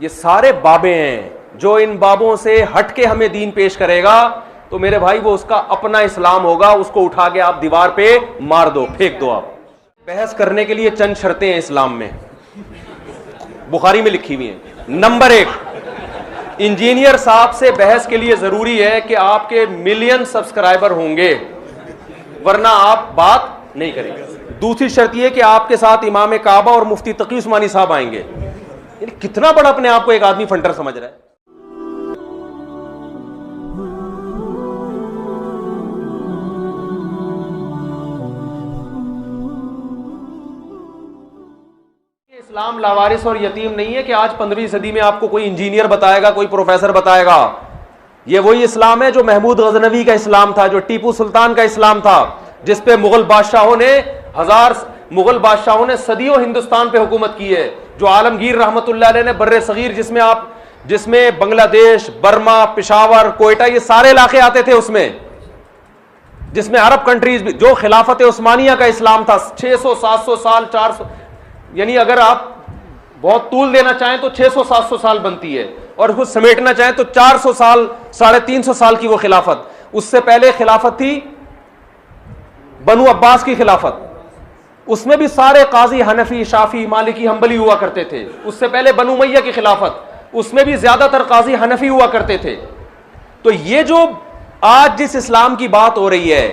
ये सारे बाबे हैं। जो इन बाबों से हट के हमें दीन पेश करेगा तो मेरे भाई वो उसका अपना इस्लाम होगा, उसको उठा के आप दीवार पे मार दो, फेंक दो। आप बहस करने के लिए चंद शर्तें हैं इस्लाम में, बुखारी में लिखी हुई हैं। नंबर 1, इंजीनियर साहब से बहस के लिए जरूरी है कि आपके मिलियन सब्सक्राइबर होंगे, वरना आप बात नहीं करेंगे। दूसरी शर्त यह कि आपके साथ इमाम काबा और मुफ्ती तकी उस्मानी साहब आएंगे। कितना बड़ा अपने आप को एक आदमी फंटर समझ रहा है। इस्लाम लावारिस और यतीम नहीं है कि आज 15वीं सदी में आपको कोई इंजीनियर बताएगा, कोई प्रोफेसर बताएगा। ये वही इस्लाम है जो महमूद गजनवी का इस्लाम था, जो टीपू सुल्तान का इस्लाम था, जिस पे मुगल बादशाहों ने सदियों हिंदुस्तान पे हुकूमत की है। जो आलमगीर रहमतुल्लाह अलैह ने बर्रे सगीर, जिसमें बांग्लादेश, बर्मा, पेशावर, कोयटा, ये सारे इलाके आते थे, उसमें जिसमें अरब कंट्रीज भी, जो खिलाफत उस्मानिया का इस्लाम था 600 700 साल 400, यानी अगर आप बहुत तूल देना चाहें तो 600 700 साल बनती है, और उसको समेटना चाहें तो 400 साल 350 साल की वो खिलाफत। उससे पहले खिलाफत थी बनु अब्बास की खिलाफत, उसमें भी सारे काजी हनफी, शाफी, मालिकी, हंबली हुआ करते थे। उससे पहले बनु उमैया की खिलाफत, उसमें भी ज्यादातर काजी हनफी हुआ करते थे। तो ये जो आज जिस इस्लाम की बात हो रही है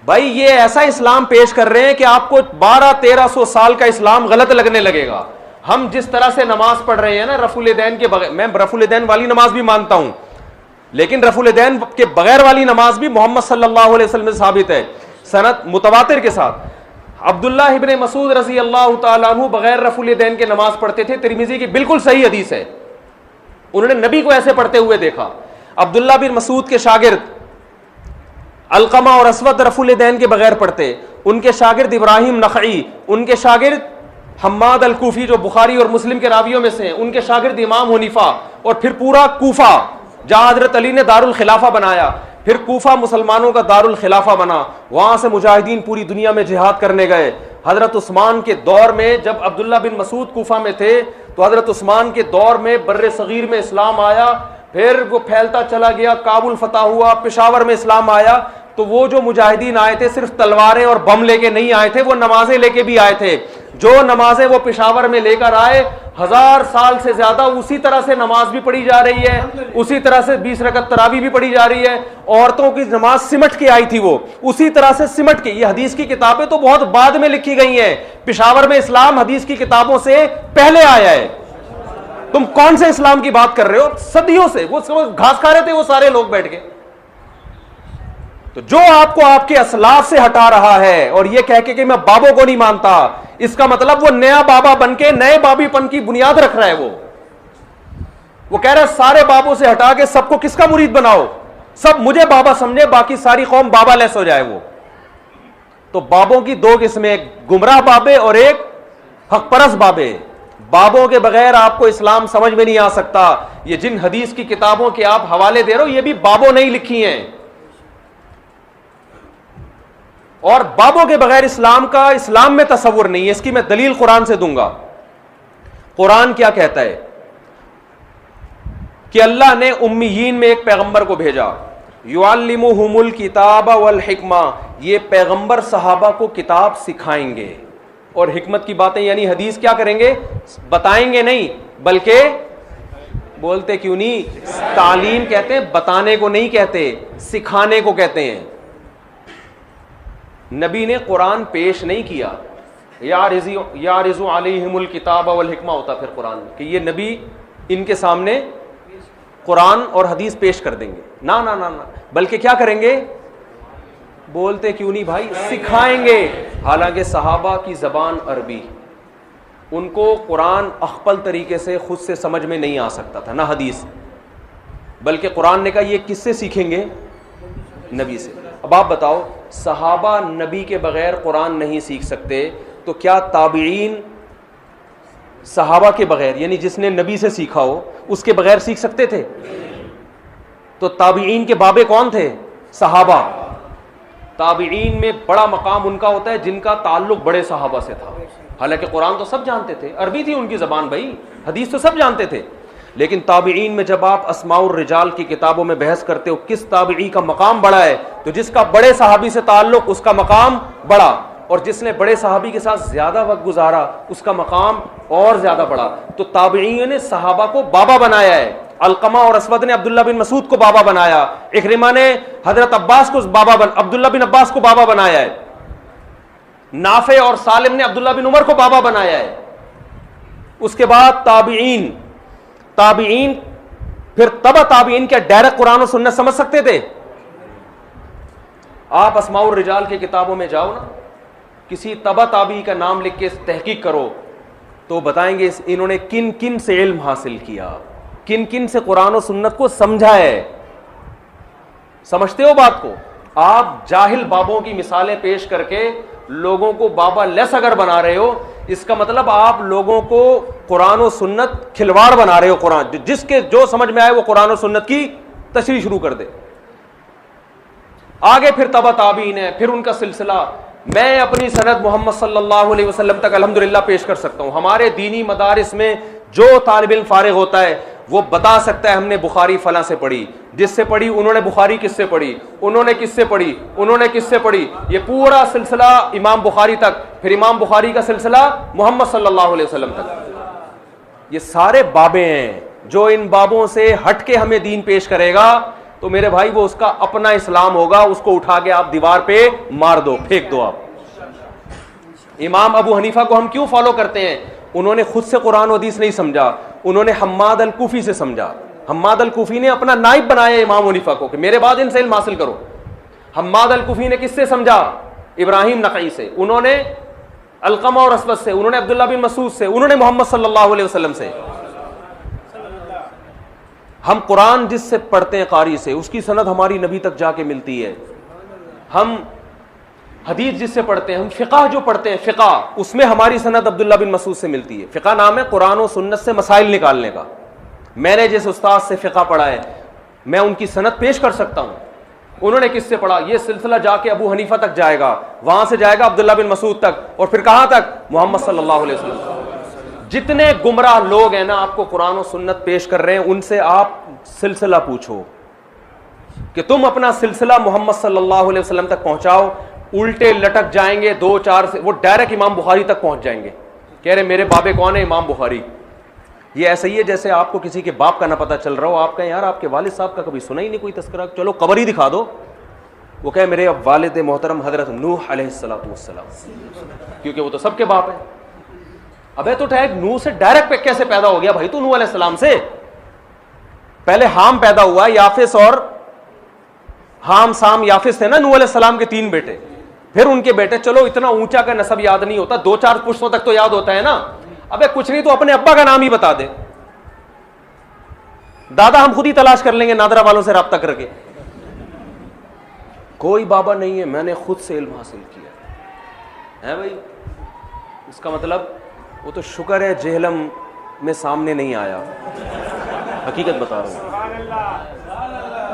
भाई, ये ऐसा इस्लाम पेश कर रहे हैं कि आपको 1200-1300 साल का इस्लाम गलत लगने लगेगा। हम जिस तरह से नमाज पढ़ रहे हैं ना रफुल दैन के बगैर, मैं रफुल दैन वाली नमाज भी मानता हूं, लेकिन रफुल दैन के बगैर वाली नमाज भी मोहम्मद सल्लल्लाहु अलैहि वसल्लम से साबित है, सनद मुतवातिर के साथ। अब्दुल्ला इब्ने मसूद रजी अल्लाह तआला अन्हु बगैर रफुल दैन के नमाज पढ़ते थे, तिरमिजी की बिल्कुल सही हदीस है। उन्होंने नबी को ऐसे पढ़ते हुए देखा। अब्दुल्ला बिन मसूद के शागिर्द अलकमा और असवद रफुल दैन के बगैर पढ़ते, उनके शागिर्द इब्राहिम नखई, उनके शागिर्द हम्माद अल कूफी जो बुखारी और मुस्लिम के रावियों में से हैं, उनके शागिर्द इमाम हनीफा, और फिर पूरा कूफा जहां हजरत अली ने दारुल खिलाफा बनाया, फिर कूफा मुसलमानों का दारुल खिलाफा बना, वहां से मुजाहिदीन पूरी दुनिया में जिहाद करने गए। हजरत उस्मान के दौर में जब अब्दुल्ला बिन मसूद कूफा में थे तो हजरत उस्मान के दौर में बर्रे सगीर में इस्लाम आया, फिर वो फैलता चला गया, काबुल फतह हुआ, पेशावर में इस्लाम आया। तो वो जो मुजाहिदीन आए थे सिर्फ तलवारें और बम लेके नहीं आए थे, वो नमाजें लेके भी आए थे। जो नमाजें वो पेशावर में लेकर आए, 1000 साल से ज्यादा उसी तरह से नमाज भी पढ़ी जा रही है, उसी तरह से 20 रकअत तरावी भी पढ़ी जा रही है। औरतों की नमाज सिमट के आई थी, वो उसी तरह से सिमट के। ये हदीस की किताबें तो बहुत बाद में लिखी गई हैं, पेशावर में इस्लाम हदीस की किताबों से पहले आया है। तुम कौन से इस्लाम की बात कर रहे हो? सदियों से वो घास खा रहे थे वो सारे लोग बैठ के। तो जो आपको आपके असलाफ से हटा रहा है और ये कह के कि मैं बाबों को नहीं मानता, इसका मतलब वो नया बाबा बनके नए बाबीपन की बुनियाद रख रहा है। वो कह रहा है सारे बाबों से हटा के सबको किसका मुरीद बनाओ, सब मुझे बाबा समझे, बाकी सारी कौम बाबा लेस हो जाए। वो तो बाबों की दो किस्में, एक गुमराह बाबे और एक हकपरस बाबे। बाबों के बगैर आपको इस्लाम समझ में नहीं आ सकता। ये जिन हदीस की किताबों के आप हवाले दे रहे हो, ये भी बाबों नहीं लिखी हैं, और बाबों के बगैर इस्लाम में तसव्वुर नहीं है। इसकी मैं दलील कुरान से दूंगा। कुरान क्या कहता है कि अल्लाह ने उम्मीयीन में एक पैगंबर को भेजा, युअल्लिमुहुमुल किताब वल हिकमा, ये पैगंबर सहाबा को किताब सिखाएंगे और हिकमत की बातें यानी हदीस क्या करेंगे, बताएंगे नहीं, बल्कि बोलते क्यों नहीं, तालीम कहते हैं, बताने को नहीं कहते, सिखाने को कहते हैं। नबी ने कुरान पेश नहीं किया, यारिज़ु अलैहिमुल किताब वल हिकमा होता फिर कुरान कि ये नबी इनके सामने कुरान और हदीस पेश कर देंगे, ना ना ना ना, बल्कि क्या करेंगे, बोलते क्यों नहीं भाई, सिखाएंगे। हालांकि सहाबा की जबान अरबी, उनको कुरान अख्पल तरीके से खुद से समझ में नहीं आ सकता था, ना हदीस, बल्कि कुरान ने कहा ये किससे सीखेंगे, नबी से। अब आप बताओ, सहाबा नबी के बगैर कुरान नहीं सीख सकते, तो क्या ताबीईन सहाबा के बगैर, यानी जिसने नबी से सीखा हो उसके बगैर सीख सकते थे? तो ताबीईन के बाबे कौन थे? सहाबा। ताबीईन में बड़ा मकाम उनका होता है जिनका ताल्लुक बड़े सहाबा से था। हालांकि कुरान तो सब जानते थे, अरबी थी उनकी जबान भाई, हदीस तो सब जानते थे। लेकिन ताबीईन में जब आप अस्माउर रिजाल की किताबों में बहस करते हो किस ताबीई का मकाम बड़ा है, तो जिसका बड़े सहाबी से ताल्लुक उसका मकाम बड़ा, और जिसने बड़े सहाबी के साथ ज्यादा वक्त गुजारा उसका मकाम और ज्यादा बड़ा। तो ताबीईन ने सहाबा को बाबा बनाया है। अलकमा और असवद ने अब्दुल्ला बिन मसूद को बाबा बनाया, इकरिमा ने हजरत अब्बास को अब्दुल्ला बिन अब्बास को बाबा बनाया है, नाफे और सालिम ने अब्दुल्ला बिन उमर को बाबा बनाया है। उसके बाद ताबीईन फिर तबा ताबीईन क्या डायरेक्ट कुरान और सुन्नत समझ सकते थे? आप अस्माउर रिजाल की किताबों में जाओ ना, किसी तबा ताबी का नाम लिख के तहकीक करो तो बताएंगे इन्होंने किन किन से इल्म हासिल किया, किन किन से कुरान और सुन्नत को समझा है। समझते हो बात को? आप जाहिल बाबों की मिसालें पेश करके लोगों को बाबा लेस अगर बना रहे हो, इसका मतलब आप लोगों को कुरान और सुन्नत खिलवाड़ बना रहे हो। कुरान जिसके जो समझ में आए वो कुरान और सुन्नत की तशरीह शुरू कर दे। आगे फिर तबा ताबीन है, फिर उनका सिलसिला। मैं अपनी सनद मोहम्मद सल्लल्लाहु अलैहि वसल्लम तक अल्हम्दुलिल्लाह पेश कर सकता हूं। हमारे दीनी मदारिस में जो तालिब इल्म फारिग होता है वो बता सकता है हमने बुखारी फला से पढ़ी, जिससे पढ़ी उन्होंने बुखारी किससे पढ़ी, उन्होंने किससे पढ़ी, उन्होंने किससे पढ़ी। ये पूरा सिलसिला इमाम बुखारी तक, फिर इमाम बुखारी का सिलसिला मोहम्मद सल्लल्लाहु अलैहि वसल्लम तक। ये सारे बाबे हैं। जो इन बाबों से हट के हमें दीन पेश करेगा तो मेरे भाई वो उसका अपना इस्लाम होगा, उसको उठा के आप दीवार पे मार दो, फेंक दो आप। इमाम अबू हनीफा को हम क्यों फॉलो करते हैं? उन्होंने खुद से कुरान हदीस नहीं समझा, उन्होंने हम्माद अल कूफी से समझा। हम्माद अल कूफी ने अपना नाइब बनाया इमाम हनीफा को कि मेरे बाद इनसे इल्म हासिल करो। हम्माद अल कूफी ने किससे समझा? इब्राहिम नकई से, उन्होंने अलकमा और असवद से, उन्होंने अब्दुल्ला बिन मसूद से, उन्होंने मोहम्मद सल्लल्लाहु अलैहि वसल्लम से। हम कुरान जिससे पढ़ते हैं कारी से, उसकी सनद हमारी नबी तक जाके मिलती है। हम हदीस जिससे पढ़ते हैं, हम फिक़ह जो पढ़ते हैं फिक़ह, उसमें हमारी सनद अब्दुल्ला बिन मसूद से मिलती है। फिक़ह नाम है कुरान और सुन्नत से मसाइल निकालने का। मैंने जिस उस्ताद से फिक़ह पढ़ा है मैं उनकी सनद पेश कर सकता हूं, उन्होंने किससे पढ़ा। यह सिलसिला जाके अबू हनीफा तक जाएगा, वहां से जाएगा अब्दुल्ला बिन मसूद तक, और फिर कहां तक? मोहम्मद सल्लल्लाहु अलैहि वसल्लम। जितने गुमराह लोग हैं ना आपको कुरान और सुन्नत पेश कर रहे हैं, उनसे आप सिलसिला पूछो कि तुम अपना सिलसिला मोहम्मद सल्लल्लाहु अलैहि वसल्लम तक पहुंचाओ। उल्टे लटक जाएंगे, दो चार से वो डायरेक्ट इमाम बुखारी तक पहुंच जाएंगे। कह रहे मेरे बाबे कौन है? इमाम बुखारी। ये ऐसा ही है जैसे आपको किसी के बाप का ना पता चल रहा हो, आप कहें यार आपके वालिद साहब का कभी सुना ही नहीं कोई तस्करा, चलो कब्र ही दिखा दो। वो कहे मेरे वालिद मोहतरम हजरत नूह अलैहिस्सलातु वस्सलाम, क्योंकि वो तो सबके बाप है। अबे तो टैग नूह से डायरेक्ट कैसे पैदा हो गया भाई? तो नूह अलैहिस्सलाम से पहले हाम पैदा हुआ, याफिस और हाम साम याफिस थे ना नूह अलैहिस्सलाम के 3 बेटे, फिर उनके बेटे। चलो इतना ऊंचा का नसब याद नहीं होता, 2-4 पुश्तों तक तो याद होता है ना। अबे कुछ नहीं तो अपने अब्बा का नाम ही बता दे। दादा हम खुद ही तलाश कर लेंगे नादरा वालों से राब्ता करके। कोई बाबा नहीं है, मैंने खुद से इल्म हासिल किया है भाई। इसका मतलब वो तो शुक्र है जेहलम में सामने नहीं आया, हकीकत बता रहा हूं।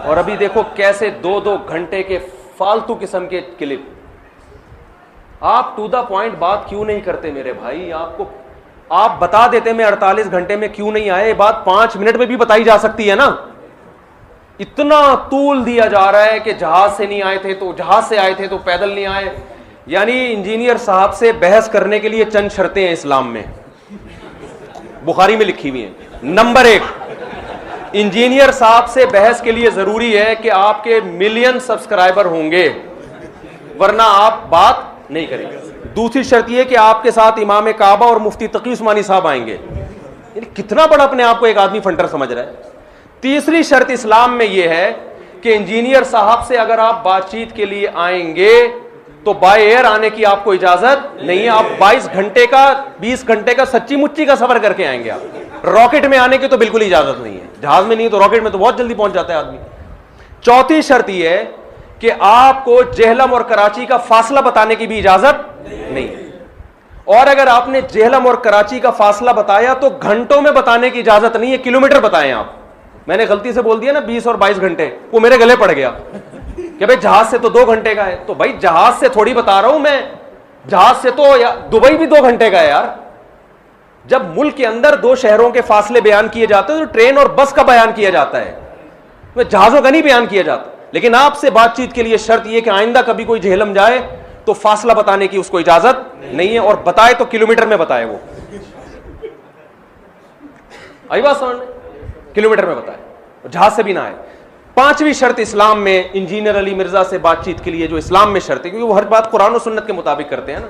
और अभी देखो कैसे 2-2 घंटे के फालतू किस्म के क्लिप। आप टू द पॉइंट बात क्यों नहीं करते मेरे भाई? आपको आप बता देते मैं 48 घंटे में क्यों नहीं आए, बात 5 मिनट में भी बताई जा सकती है ना। इतना तूल दिया जा रहा है कि जहाज से नहीं आए थे तो जहाज से आए थे तो पैदल नहीं आए। यानी इंजीनियर साहब से बहस करने के लिए चंद शर्तें हैं इस्लाम में, बुखारी में लिखी हुई हैं। नंबर 1, इंजीनियर साहब से बहस के लिए जरूरी है कि आपके मिलियन सब्सक्राइबर होंगे, वरना आप बात नहीं करेंगे। दूसरी शर्त यह कि आपके साथ इमाम काबा और मुफ्ती तकी उस्मानी साहब आएंगे। यानी कितना बड़ा अपने आप को एक आदमी फंटर समझ रहा है। तीसरी शर्त इस्लाम में यह है कि इंजीनियर साहब से अगर आप बातचीत के लिए आएंगे तो बाय एयर आने की आपको इजाजत नहीं है। आप 22 घंटे का 20 घंटे का सच्ची मुच्ची का सफर करके आएंगे। आप रॉकेट में आने की तो बिल्कुल इजाजत नहीं है। जहाज में नहीं तो रॉकेट में तो बहुत जल्दी पहुंच जाता है आदमी। चौथी शर्त यह है कि आपको जेहलम और कराची का फासला बताने की भी इजाजत नहीं है। और अगर आपने जेहलम और कराची का फासला बताया तो घंटों में बताने की इजाजत नहीं है, किलोमीटर बताएं आप। मैंने गलती से बोल दिया ना 20 और 22 घंटे, वो मेरे गले पड़ गया कि भाई जहाज से तो 2 घंटे का है। तो भाई जहाज से थोड़ी बता रहा हूं मैं, जहाज से तो दुबई भी 2 घंटे का है यार। जब मुल्क के अंदर 2 शहरों के फासले बयान किए जाते हैं तो ट्रेन और बस का बयान किया जाता है, जहाजों का नहीं बयान किया जाता। लेकिन आपसे बातचीत के लिए शर्त यह कि आइंदा कभी कोई झेलम जाए तो फासला बताने की उसको इजाजत नहीं है, और बताए तो किलोमीटर में बताए। वो आई बात समझ में? किलोमीटर में बताए, जहाज से भी ना आए। 5वीं शर्त इस्लाम में इंजीनियर अली मिर्जा से बातचीत के लिए जो इस्लाम में शर्त है, क्योंकि वो हर बात कुरान और सुन्नत के मुताबिक करते हैं ना,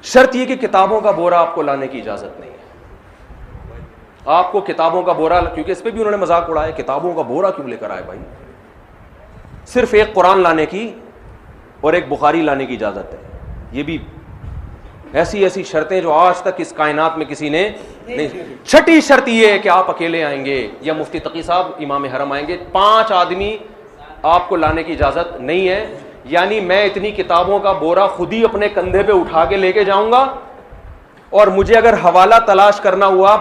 शर्त यह कि किताबों का बोरा आपको लाने की इजाजत नहीं है। आपको किताबों का बोरा, क्योंकि इस पर भी उन्होंने मजाक उड़ाया, किताबों का बोरा क्यों लेकर आए भाई? सिर्फ एक कुरान लाने की और एक बुखारी लाने की इजाजत है। ये भी ऐसी ऐसी शर्तें जो आज तक इस कायनात में किसी ने नहीं। 6ठी शर्त यह है कि आप अकेले आएंगे या मुफ्ती तकी साहब इमाम हरम आएंगे, 5 आदमी आपको लाने की इजाजत नहीं है। यानी मैं इतनी किताबों का बोरा खुद ही अपने कंधे पे उठा के लेके जाऊंगा, और मुझे अगर हवाला तलाश करना हुआ,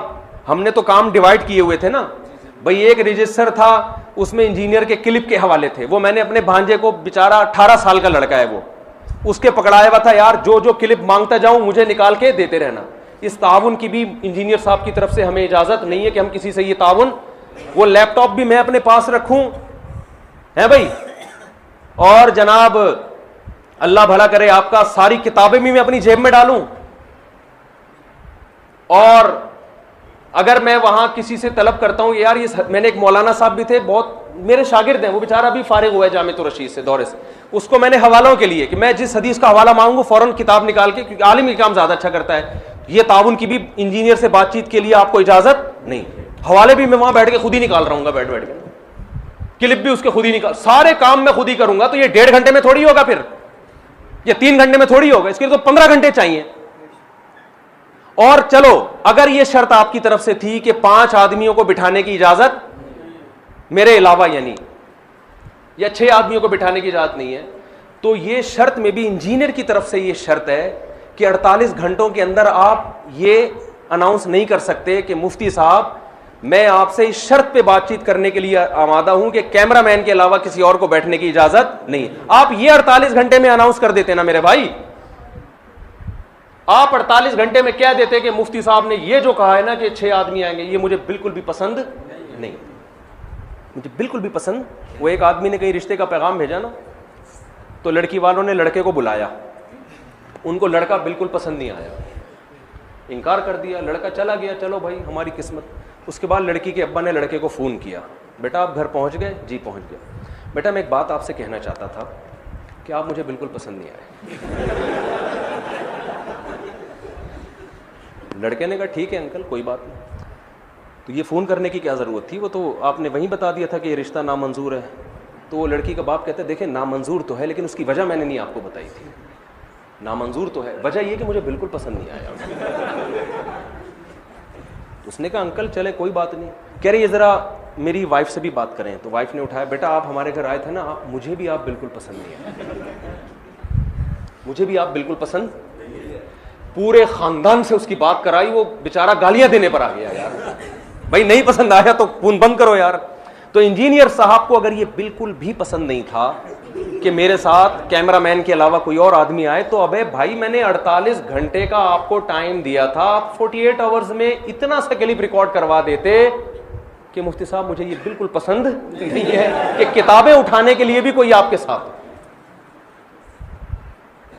हमने तो काम डिवाइड किए हुए थे ना भाई। एक रजिस्टर था, उसमें इंजीनियर के क्लिप के हवाले थे, वो मैंने अपने भांजे को, बेचारा 18 साल का लड़का है वो, उसके पकड़ाया हुआ था यार, जो जो क्लिप मांगता जाऊं मुझे निकाल के देते रहना। इस ताउन की भी इंजीनियर साहब की तरफ से हमें इजाजत नहीं है कि हम किसी से ये ताउन, वो लैपटॉप भी मैं अपने पास रखूं है भाई, और जनाब अल्लाह भला करे आपका, सारी किताबें भी मैं अपनी जेब में डालूं। और अगर मैं वहां किसी से तलब करता हूं यार, ये मैंने एक मौलाना साहब भी थे, बहुत मेरे शागिर्द हैं, वो बेचारा भी फारिग हुआ है जामिअतुर रशीद से दौरे से, उसको मैंने हवालों के लिए कि मैं जिस हदीस का हवाला मांगू फौरन किताब निकाल के, क्योंकि आलिम काम ज्यादा अच्छा करता है। ये ताउन की भी इंजीनियर से बातचीत के लिए आपको इजाजत नहीं। हवाले भी मैं वहां बैठ के खुद ही निकाल रहा हूँ, बैठ बैठ के क्लिप भी उसके खुद ही निकाल, सारे काम मैं खुद ही करूंगा। तो ये 1.5 घंटे में थोड़ी होगा, फिर ये 3 घंटे में थोड़ी होगा, इसके लिए तो 15 घंटे चाहिए। और चलो अगर ये शर्त आपकी तरफ से थी कि 5 आदमियों को बिठाने की इजाजत मेरे अलावा, यानी या 6 आदमियों को बिठाने की इजाजत नहीं है, तो ये शर्त में भी इंजीनियर की तरफ से ये शर्त है कि 48 घंटों के अंदर आप ये अनाउंस नहीं कर सकते कि मुफ्ती साहब मैं आपसे इस शर्त पे बातचीत करने के लिए आमादा हूं कि कैमरामैन के अलावा किसी और को बैठने की इजाजत नहीं। आप ये 48 घंटे में अनाउंस कर देते ना मेरे भाई, आप 48 घंटे में कह देते कि मुफ्ती साहब ने ये जो कहा है ना कि 6 आदमी आएंगे, ये मुझे बिल्कुल भी पसंद नहीं, मुझे बिल्कुल भी पसंद। वो एक आदमी ने कहीं रिश्ते का पैगाम भेजा ना, तो लड़की वालों ने लड़के को बुलाया, उनको लड़का बिल्कुल पसंद नहीं आया, इनकार कर दिया, लड़का चला गया, चलो भाई हमारी किस्मत। उसके बाद लड़की के अब्बा ने लड़के को फ़ोन किया, बेटा आप घर पहुंच गए? जी पहुंच गया। बेटा मैं एक बात आपसे कहना चाहता था कि आप मुझे बिल्कुल पसंद नहीं आए। लड़के ने कहा ठीक है अंकल कोई बात नहीं। तो ये फ़ोन करने की क्या ज़रूरत थी, वो तो आपने वहीं बता दिया था कि ये रिश्ता नामंजूर है। तो लड़की का बाप कहता है देखें नामंजूर तो है, लेकिन उसकी वजह मैंने नहीं आपको बताई थी। नामंजूर तो है, वजह ये कि मुझे बिल्कुल पसंद नहीं आया। उसने कहा अंकल चले कोई बात नहीं। कह रही है ज़रा मेरी वाइफ से भी बात करें। तो वाइफ ने उठाया, बेटा आप हमारे घर आए थे ना, आप मुझे भी आप बिल्कुल पसंद नहीं आए, मुझे भी आप बिल्कुल पसंद। पूरे खानदान से उसकी बात कराई, वो बेचारा गालियां देने पर आ गया यार, भाई नहीं पसंद आया तो फोन बंद करो यार। तो इंजीनियर साहब को अगर ये बिल्कुल भी पसंद नहीं था कि मेरे साथ कैमरामैन के अलावा कोई और आदमी आए, तो अबे भाई मैंने 48 घंटे का आपको टाइम दिया था, आप 48 आवर्स में इतना सा क्लिप रिकॉर्ड करवा देते कि मुफ्ती साहब मुझे ये बिल्कुल पसंद नहीं है कि किताबें उठाने के लिए भी कोई आपके साथ।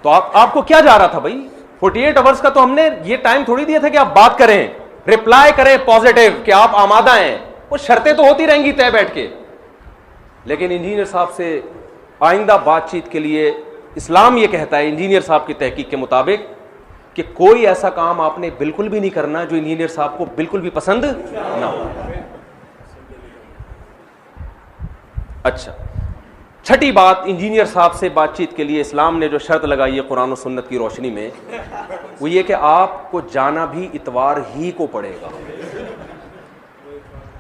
तो आपको क्या जा रहा था भाई? 48 आवर्स का तो हमने ये टाइम थोड़ी दिया था कि आप बात करें, रिप्लाई करें पॉजिटिव कि आप आमादा हैं। वो शर्तें तो होती रहेंगी तय बैठ के, लेकिन इंजीनियर साहब से आइंदा बातचीत के लिए इस्लाम ये कहता है इंजीनियर साहब की तहकीक के मुताबिक कि कोई ऐसा काम आपने बिल्कुल भी नहीं करना जो इंजीनियर साहब को बिल्कुल भी पसंद ना हो। अच्छा, छठी बात इंजीनियर साहब से बातचीत के लिए इस्लाम ने जो शर्त लगाई है कुरान और सुन्नत की रोशनी में, वो ये कि आपको जाना भी इतवार ही को पड़ेगा।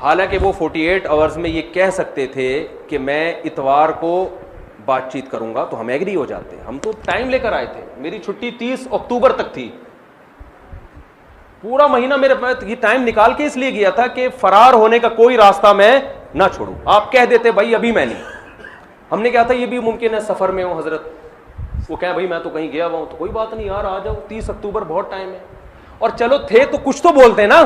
हालांकि वो 48 आवर्स में ये कह सकते थे कि मैं इतवार को बातचीत करूंगा, तो हम एग्री हो जाते। हम तो टाइम लेकर आए थे, मेरी छुट्टी 30 अक्टूबर तक थी, पूरा महीना मेरे पास ये टाइम निकाल के इसलिए गया था कि फरार होने का कोई रास्ता मैं ना छोड़ूं। आप कह देते भाई अभी मैं नहीं। हमने कहा था ये भी मुमकिन है सफर में हो हजरत, वो कहें भाई मैं तो कहीं गया हुआ हूं, तो कोई बात नहीं यार आ जाओ, 30 अक्टूबर बहुत टाइम है, और चलो थे तो कुछ तो बोलते ना।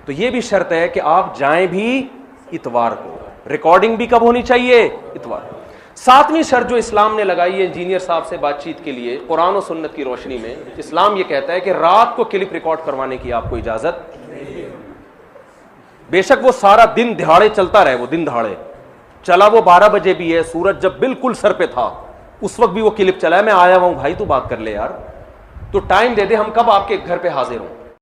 तो ये भी शर्त है कि आप जाएं भी इतवार को, रिकॉर्डिंग भी कब होनी चाहिए, इतवार। 7वीं शर्त जो इस्लाम ने लगाई है इंजीनियर साहब से बातचीत के लिए, कुरान और सुन्नत की रोशनी में इस्लाम ये कहता है कि रात को क्लिप रिकॉर्ड करवाने की आपको इजाजत, बेशक वो सारा दिन दिहाड़े चलता रहे, वो दिन दहाड़े चला, वो 12 बजे भी है, सूरज जब बिल्कुल सर पे था उस वक्त भी वो क्लिप चला है, मैं आया हुआ हूं भाई तू बात कर ले यार, तो टाइम दे दे, हम कब आपके घर पे हाजिर हों।